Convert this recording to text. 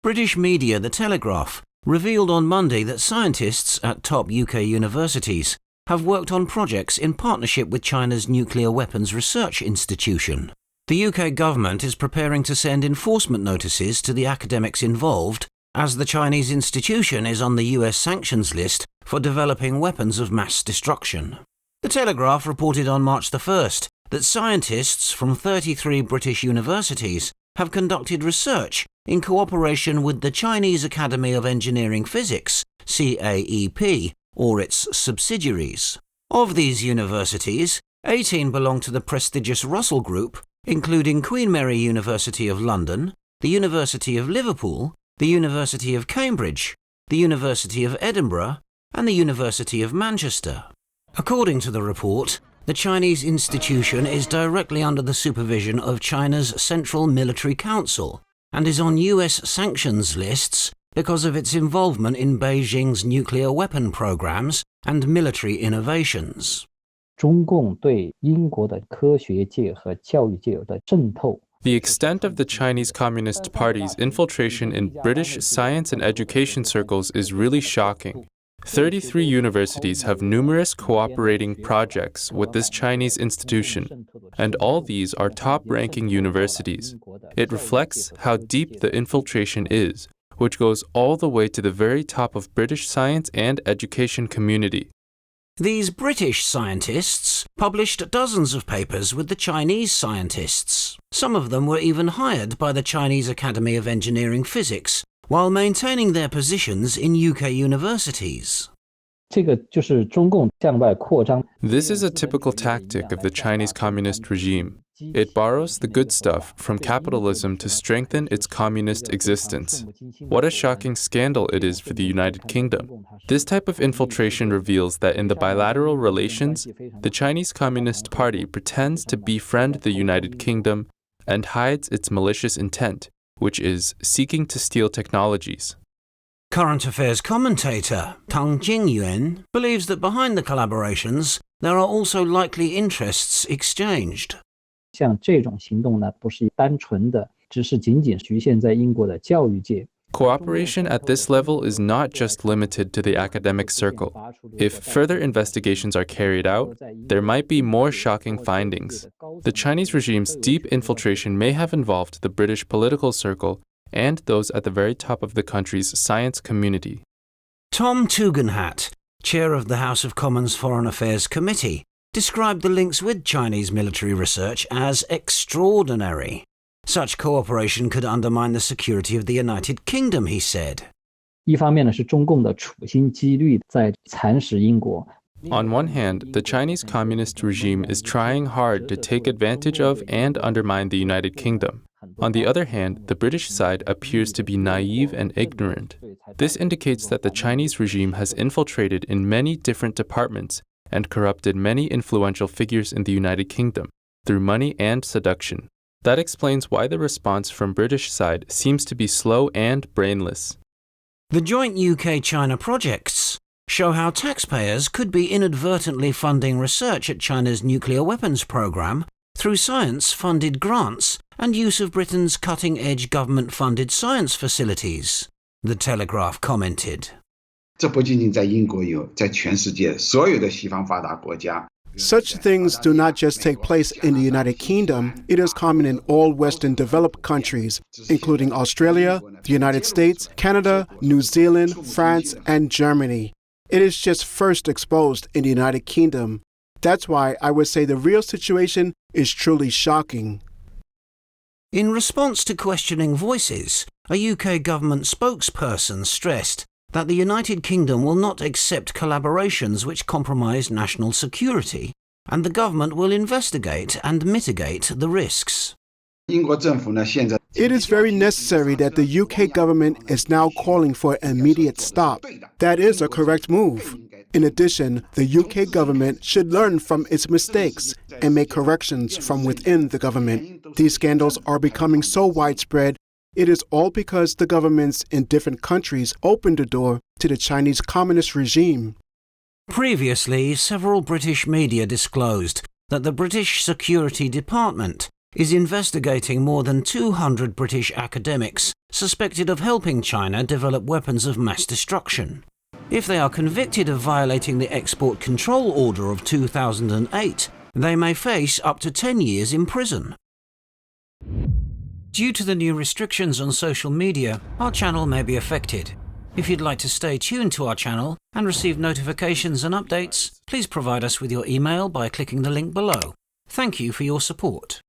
British media The Telegraph revealed on Monday that scientists at top UK universities have worked on projects in partnership with China's Nuclear Weapons Research Institution. The UK government is preparing to send enforcement notices to the academics involved, as the Chinese institution is on the US sanctions list for developing weapons of mass destruction. The Telegraph reported on March the 1st that scientists from 33 British universities have conducted research in cooperation with the Chinese Academy of Engineering Physics, CAEP, or its subsidiaries. Of these universities, 18 belong to the prestigious Russell Group, including Queen Mary University of London, the University of Liverpool, the University of Cambridge, the University of Edinburgh, and the University of Manchester. According to the report, the Chinese institution is directly under the supervision of China's Central Military Council and is on US sanctions lists because of its involvement in Beijing's nuclear weapon programs and military innovations. The extent of the Chinese Communist Party's infiltration in British science and education circles is really shocking. 33 universities have numerous cooperating projects with this Chinese institution, and all these are top-ranking universities. It reflects how deep the infiltration is, which goes all the way to the very top of British science and education community. These British scientists published dozens of papers with the Chinese scientists. Some of them were even hired by the Chinese Academy of Engineering Physics, while maintaining their positions in UK universities. This is a typical tactic of the Chinese Communist regime. It borrows the good stuff from capitalism to strengthen its communist existence. What a shocking scandal it is for the United Kingdom. This type of infiltration reveals that in the bilateral relations, the Chinese Communist Party pretends to befriend the United Kingdom and hides its malicious intent, which is seeking to steal technologies. Current affairs commentator Tang Jingyuan believes that behind the collaborations, there are also likely interests exchanged. Cooperation at this level is not just limited to the academic circle. If further investigations are carried out, there might be more shocking findings. The Chinese regime's deep infiltration may have involved the British political circle and those at the very top of the country's science community. Tom Tugendhat, chair of the House of Commons Foreign Affairs Committee, described the links with Chinese military research as extraordinary. Such cooperation could undermine the security of the United Kingdom, he said. On one hand, the Chinese Communist regime is trying hard to take advantage of and undermine the United Kingdom. On the other hand, the British side appears to be naive and ignorant. This indicates that the Chinese regime has infiltrated in many different departments and corrupted many influential figures in the United Kingdom through money and seduction. That explains why the response from British side seems to be slow and brainless. The joint UK-China projects show how taxpayers could be inadvertently funding research at China's nuclear weapons program through science-funded grants and use of Britain's cutting-edge government-funded science facilities, The Telegraph commented. Such things do not just take place in the United Kingdom, it is common in all Western developed countries, including Australia, the United States, Canada, New Zealand, France, and Germany. It is just first exposed in the United Kingdom. That's why I would say the real situation is truly shocking. In response to questioning voices, a UK government spokesperson stressed that the United Kingdom will not accept collaborations which compromise national security, and the government will investigate and mitigate the risks. It is very necessary that the UK government is now calling for an immediate stop. That is a correct move. In addition, the UK government should learn from its mistakes and make corrections from within the government. These scandals are becoming so widespread. It is all because the governments in different countries opened the door to the Chinese Communist regime. Previously, several British media disclosed that the British Security Department is investigating more than 200 British academics suspected of helping China develop weapons of mass destruction. If they are convicted of violating the Export Control Order of 2008, they may face up to 10 years in prison. Due to the new restrictions on social media, our channel may be affected. If you'd like to stay tuned to our channel and receive notifications and updates, please provide us with your email by clicking the link below. Thank you for your support.